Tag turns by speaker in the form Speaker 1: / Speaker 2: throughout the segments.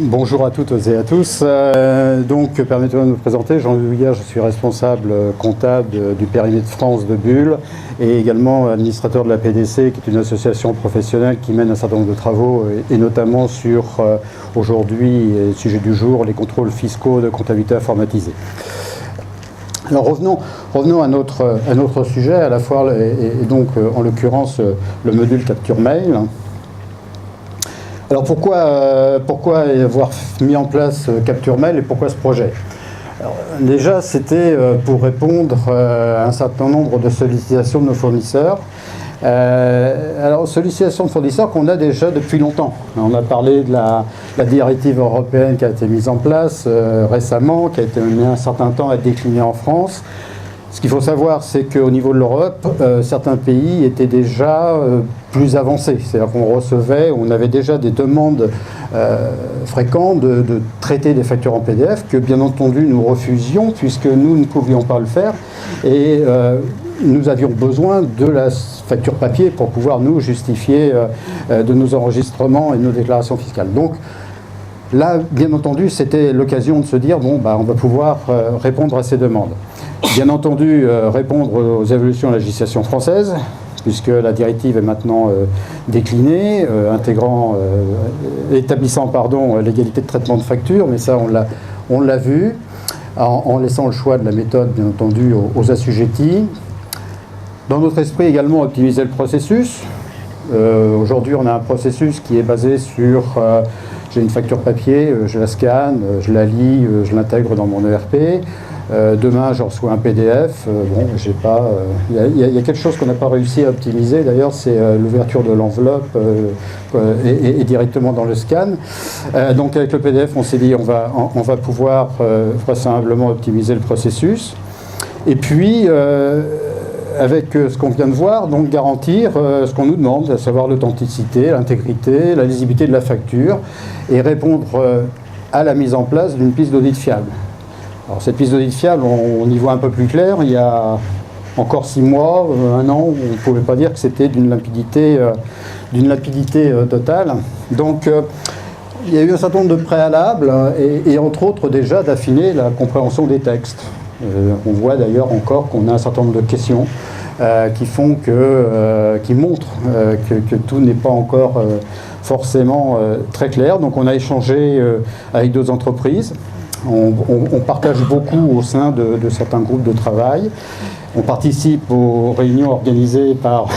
Speaker 1: Bonjour à toutes et à tous. Permettez-moi de me présenter. Jean-Louis Houillard, je suis responsable comptable du périmètre France de Bulle et également administrateur de la PDC, qui est une association professionnelle qui mène un certain nombre de travaux et notamment sur, aujourd'hui, sujet du jour, les contrôles fiscaux de comptabilité informatisée. Alors revenons à notre sujet, à la fois, et donc en l'occurrence le module capture mail. Alors pourquoi avoir mis en place Capture Mail et pourquoi ce projet? Alors, déjà, c'était pour répondre à un certain nombre de sollicitations de nos fournisseurs. Alors, sollicitations de fournisseurs qu'on a déjà depuis longtemps. On a parlé de la directive européenne qui a été mise en place récemment, qui a été menée un certain temps à être déclinée en France. Ce qu'il faut savoir, c'est qu'au niveau de l'Europe, certains pays étaient déjà plus avancés. C'est-à-dire qu'on recevait, on avait déjà des demandes fréquentes de traiter des factures en PDF que, bien entendu, nous refusions puisque nous ne pouvions pas le faire. Et nous avions besoin de la facture papier pour pouvoir, nous, justifier de nos enregistrements et de nos déclarations fiscales. Donc, là, bien entendu, c'était l'occasion de se dire, bon, on va pouvoir répondre à ces demandes. Bien entendu, répondre aux évolutions de la législation française, puisque la directive est maintenant déclinée, établissant l'égalité de traitement de facture, mais ça, on l'a vu, en laissant le choix de la méthode, bien entendu, aux assujettis. Dans notre esprit, également, optimiser le processus. Aujourd'hui, on a un processus qui est basé sur... j'ai une facture papier, je la scanne, je la lis, je l'intègre dans mon ERP. Demain, je reçois un PDF. J'ai pas. Il y a quelque chose qu'on n'a pas réussi à optimiser. D'ailleurs, c'est l'ouverture de l'enveloppe et directement dans le scan. Donc, avec le PDF, on s'est dit on va pouvoir vraisemblablement optimiser le processus. Et puis, avec ce qu'on vient de voir, donc garantir ce qu'on nous demande, à savoir l'authenticité, l'intégrité, la lisibilité de la facture, et répondre à la mise en place d'une piste d'audit fiable. Alors cette piste d'audit fiable, on y voit un peu plus clair. Il y a encore 6 mois, 1 an, on ne pouvait pas dire que c'était d'une lapidité totale. Donc il y a eu un certain nombre de préalables et entre autres déjà d'affiner la compréhension des textes. On voit d'ailleurs encore qu'on a un certain nombre de questions qui montrent que tout n'est pas encore forcément très clair. Donc on a échangé avec d'autres entreprises. On partage beaucoup au sein de certains groupes de travail. On participe aux réunions organisées par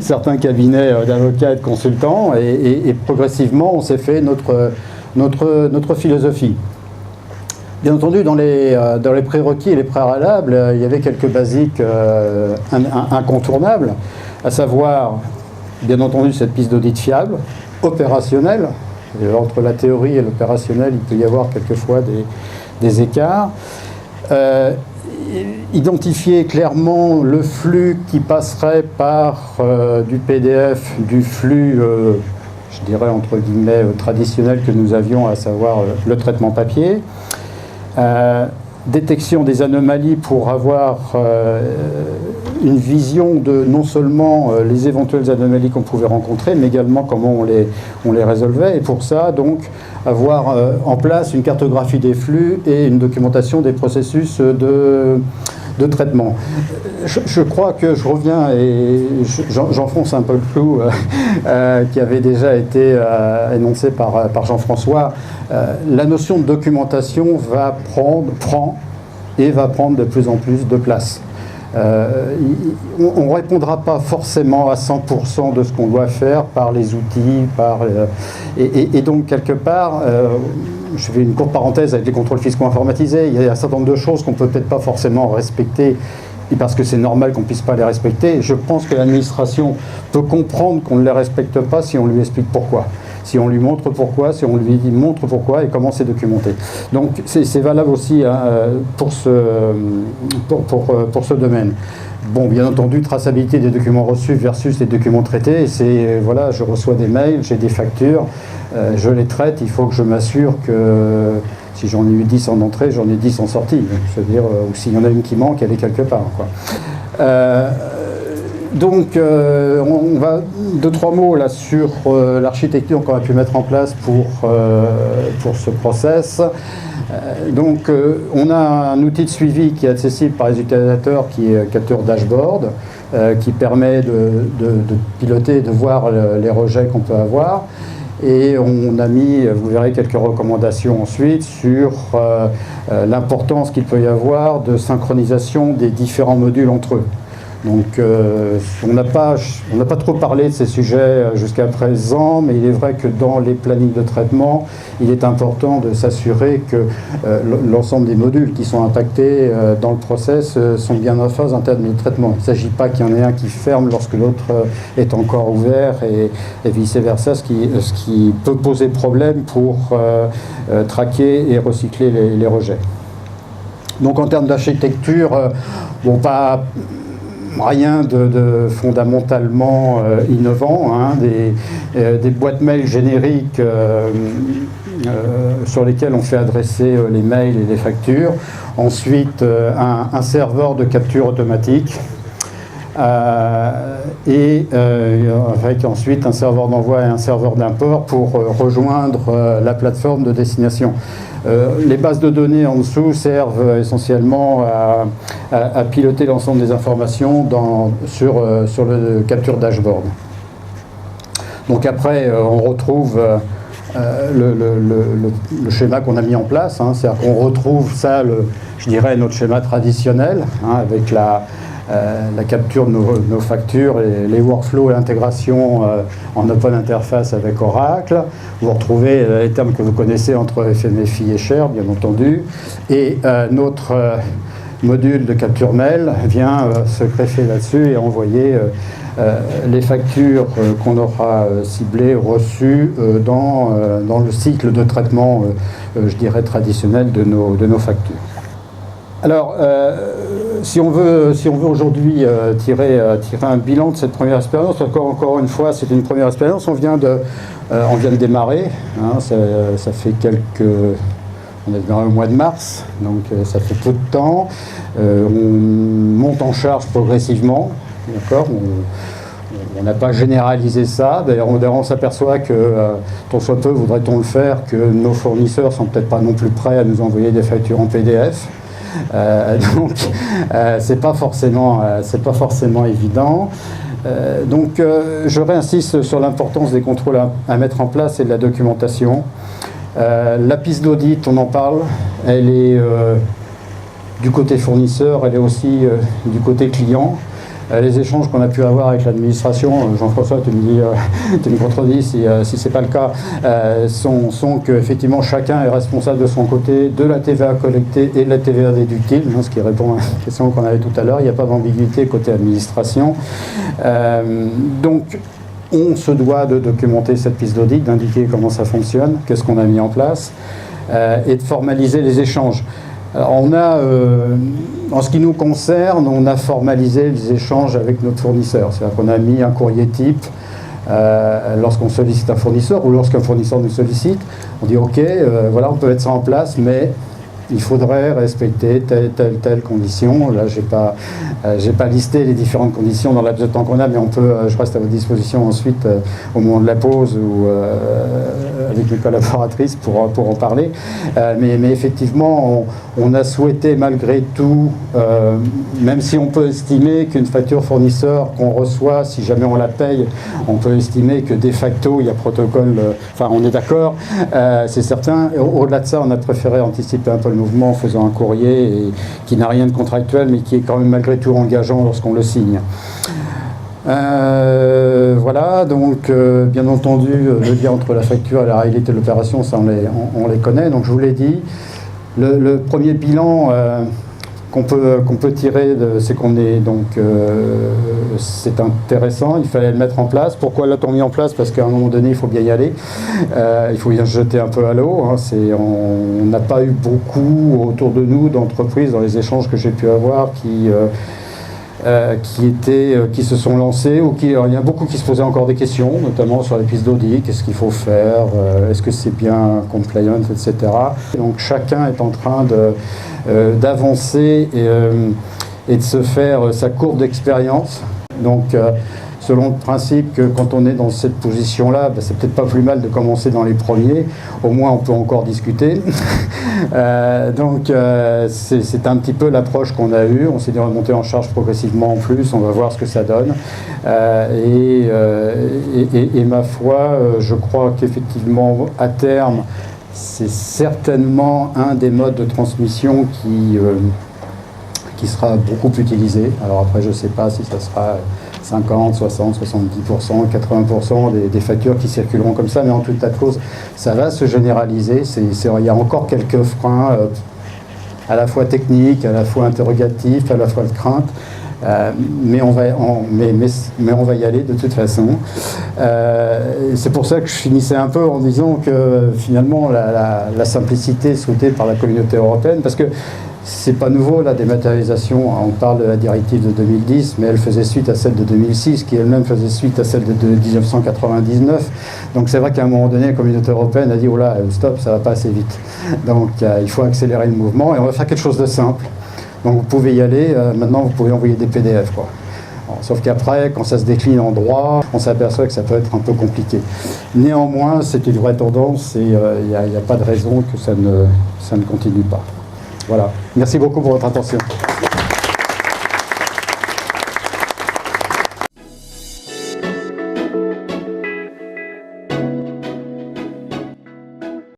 Speaker 1: certains cabinets d'avocats et de consultants et progressivement on s'est fait notre philosophie. Bien entendu, dans les prérequis et les préalables, il y avait quelques basiques incontournables, à savoir, bien entendu, cette piste d'audit fiable, opérationnelle. Entre la théorie et l'opérationnel, il peut y avoir quelquefois des écarts. Identifier clairement le flux qui passerait par du PDF, du flux, je dirais entre guillemets, traditionnel que nous avions, à savoir le traitement papier. Détection des anomalies pour avoir une vision de non seulement les éventuelles anomalies qu'on pouvait rencontrer, mais également comment on les résolvait. Et pour ça, donc, avoir en place une cartographie des flux et une documentation des processus de traitement. Je crois que je reviens et j'enfonce un peu le clou qui avait déjà été énoncé par Jean-François. La notion de documentation prend de plus en plus de place. On ne répondra pas forcément à 100% de ce qu'on doit faire par les outils, et donc quelque part, je fais une courte parenthèse avec les contrôles fiscaux informatisés, il y a un certain nombre de choses qu'on ne peut peut-être pas forcément respecter, et parce que c'est normal qu'on ne puisse pas les respecter. Je pense que l'administration peut comprendre qu'on ne les respecte pas si on lui explique pourquoi. Si on lui montre pourquoi, si on lui montre pourquoi et comment c'est documenté. Donc c'est valable aussi pour ce domaine. Bon, bien entendu, traçabilité des documents reçus versus les documents traités. Et c'est, voilà, je reçois des mails, j'ai des factures, je les traite, il faut que je m'assure que si j'en ai eu 10 en entrée, j'en ai 10 en sortie. C'est-à-dire, ou s'il y en a une qui manque, elle est quelque part, quoi. Donc, on va deux, trois mots là sur l'architecture qu'on a pu mettre en place pour ce process. Donc, on a un outil de suivi qui est accessible par les utilisateurs, qui est Capture Dashboard, qui permet de piloter, de voir les rejets qu'on peut avoir. Et on a mis, vous verrez, quelques recommandations ensuite sur l'importance qu'il peut y avoir de synchronisation des différents modules entre eux. Donc on n'a pas trop parlé de ces sujets jusqu'à présent, mais il est vrai que dans les plannings de traitement, il est important de s'assurer que l'ensemble des modules qui sont impactés dans le process sont bien en phase en termes de traitement. Il ne s'agit pas qu'il y en ait un qui ferme lorsque l'autre est encore ouvert et vice-versa, ce qui peut poser problème pour traquer et recycler les rejets. Donc en termes d'architecture, bon, pas rien de fondamentalement innovant, hein, des boîtes mail génériques sur lesquelles on fait adresser les mails et les factures. Ensuite, un serveur de capture automatique. Avec ensuite un serveur d'envoi et un serveur d'import pour rejoindre la plateforme de destination. Les bases de données en dessous servent essentiellement à piloter l'ensemble des informations sur le Capture Dashboard. Donc après, on retrouve le schéma qu'on a mis en place, hein, c'est-à-dire qu'on retrouve ça, je dirais, notre schéma traditionnel, hein, avec la capture de nos factures, les workflows et l'intégration en open interface avec Oracle. Vous retrouvez les termes que vous connaissez entre FMFI et Share, bien entendu. Et notre module de capture mail vient se greffer là-dessus et envoyer les factures qu'on aura ciblées, reçues dans le cycle de traitement, je dirais, traditionnel de nos factures. Alors, si on veut aujourd'hui tirer un bilan de cette première expérience, encore une fois, c'est une première expérience, on vient de démarrer, hein, ça fait on a démarré au mois de mars, donc ça fait peu de temps, on monte en charge progressivement, d'accord, on n'a pas généralisé ça, d'ailleurs on s'aperçoit que, tant soit peu voudrait-on le faire, que nos fournisseurs sont peut-être pas non plus prêts à nous envoyer des factures en PDF. Donc c'est pas forcément évident. Donc je réinsiste sur l'importance des contrôles à mettre en place et de la documentation. La piste d'audit, on en parle, elle est du côté fournisseur, elle est aussi du côté client. Les échanges qu'on a pu avoir avec l'administration, Jean-François, tu me contredis si ce n'est pas le cas, sont qu'effectivement chacun est responsable de son côté de la TVA collectée et de la TVA déductible, ce qui répond à la question qu'on avait tout à l'heure. Il n'y a pas d'ambiguïté côté administration. Donc, on se doit de documenter cette piste d'audit, d'indiquer comment ça fonctionne, qu'est-ce qu'on a mis en place, et de formaliser les échanges. Alors on a, en ce qui nous concerne, on a formalisé les échanges avec notre fournisseur. C'est-à-dire qu'on a mis un courrier type lorsqu'on sollicite un fournisseur ou lorsqu'un fournisseur nous sollicite. On dit OK, voilà, on peut mettre ça en place, mais il faudrait respecter telle condition. Là, j'ai pas listé les différentes conditions dans laps de temps qu'on a, mais je reste à votre disposition ensuite au moment de la pause ou avec mes collaboratrices pour en parler. Mais effectivement, on a souhaité malgré tout, même si on peut estimer qu'une facture fournisseur qu'on reçoit, si jamais on la paye, on peut estimer que de facto, il y a protocole, enfin on est d'accord, c'est certain. Au-delà de ça, on a préféré anticiper un peu le mouvement en faisant un courrier qui n'a rien de contractuel, mais qui est quand même malgré tout engageant lorsqu'on le signe. Voilà, donc bien entendu, le lien entre la facture et la réalité de l'opération, ça on les connaît, donc je vous l'ai dit. Le premier bilan qu'on peut tirer, c'est qu'on est donc c'est intéressant, il fallait le mettre en place. Pourquoi l'a-t-on mis en place? Parce qu'à un moment donné, il faut bien y aller, il faut bien se jeter un peu à l'eau. Hein. On n'a pas eu beaucoup autour de nous d'entreprises dans les échanges que j'ai pu avoir qui se sont lancés alors, il y a beaucoup qui se posaient encore des questions, notamment sur les pistes d'audit, qu'est-ce qu'il faut faire, est-ce que c'est bien compliant, etc. Donc chacun est en train d'avancer et de se faire sa courbe d'expérience. Donc, selon le principe que quand on est dans cette position-là, ben, c'est peut-être pas plus mal de commencer dans les premiers, au moins on peut encore discuter. C'est un petit peu l'approche qu'on a eue, on s'est dit on va monter en charge progressivement en plus, on va voir ce que ça donne. Et ma foi, je crois qu'effectivement, à terme, c'est certainement un des modes de transmission qui sera beaucoup utilisé. Alors après, je ne sais pas si ça sera 50, 60, 70%, 80% des factures qui circuleront comme ça, mais en tout état de cause, ça va se généraliser. Il y a encore quelques freins, à la fois techniques, à la fois interrogatifs, à la fois de crainte. Mais on va y aller de toute façon. C'est pour ça que je finissais un peu en disant que finalement la simplicité souhaitée par la communauté européenne, parce que c'est pas nouveau la dématérialisation, on parle de la directive de 2010, mais elle faisait suite à celle de 2006, qui elle-même faisait suite à celle de 1999. Donc c'est vrai qu'à un moment donné, la communauté européenne a dit oh là, stop, ça va pas assez vite. Donc il faut accélérer le mouvement et on va faire quelque chose de simple. Donc vous pouvez y aller, maintenant vous pouvez envoyer des PDF, quoi. Alors, sauf qu'après, quand ça se décline en droit, on s'aperçoit que ça peut être un peu compliqué. Néanmoins, c'est une vraie tendance et il n'y a pas de raison que ça ne continue pas. Voilà. Merci beaucoup pour votre attention.